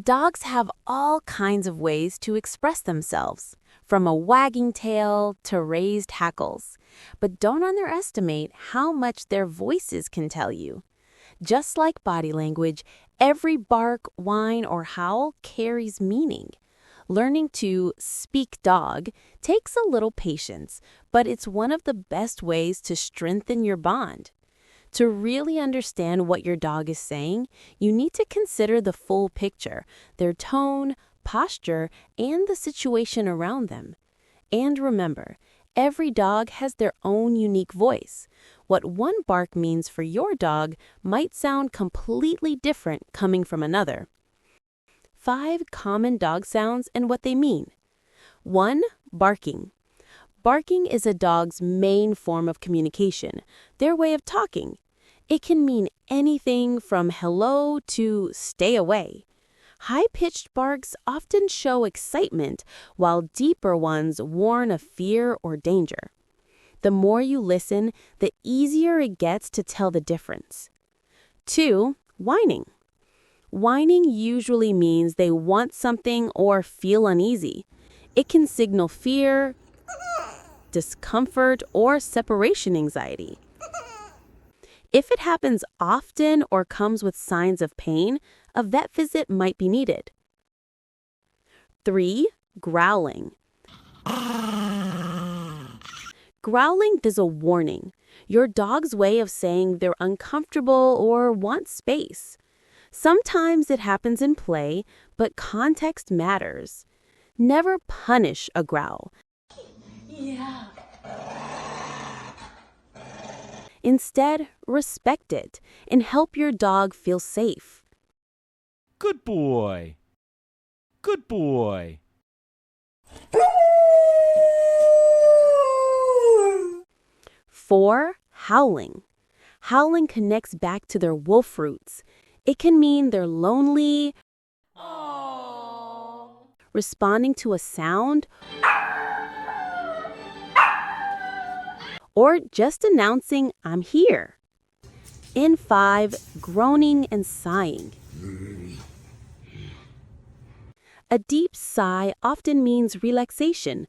Dogs have all kinds of ways to express themselves, from a wagging tail to raised hackles. But don't underestimate how much their voices can tell you. Just like body language, every bark, whine, or howl carries meaning. Learning to speak dog takes a little patience, but it's one of the best ways to strengthen your bond. To really understand what your dog is saying, you need to consider the full picture, their tone, posture, and the situation around them. And remember, every dog has their own unique voice. What one bark means for your dog might sound completely different coming from another. 5 common dog sounds and what they mean. 1. Barking. Barking is a dog's main form of communication, their way of talking. It can mean anything from hello to stay away. High-pitched barks often show excitement, while deeper ones warn of fear or danger. The more you listen, the easier it gets to tell the difference. 2. Whining. Whining usually means they want something or feel uneasy. It can signal fear, discomfort, or separation anxiety. If it happens often or comes with signs of pain, a vet visit might be needed. 3. Growling. Growling is a warning, your dog's way of saying they're uncomfortable or want space. Sometimes it happens in play, but context matters. Never punish a growl. Yeah. Instead, respect it and help your dog feel safe. Good boy. Good boy. 4. Howling. Howling connects back to their wolf roots. It can mean they're lonely, responding to a sound, or just announcing, "I'm here." In 5, groaning and sighing. A deep sigh often means relaxation,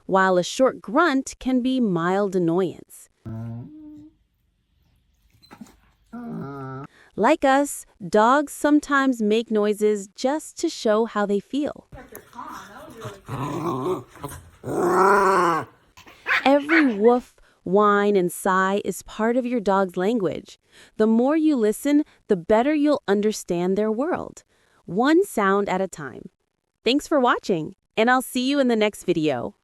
while a short grunt can be mild annoyance. Like us, dogs sometimes make noises just to show how they feel. Every woof, whine, and sigh is part of your dog's language. The more you listen, the better you'll understand their world. One sound at a time. Thanks for watching, and I'll see you in the next video.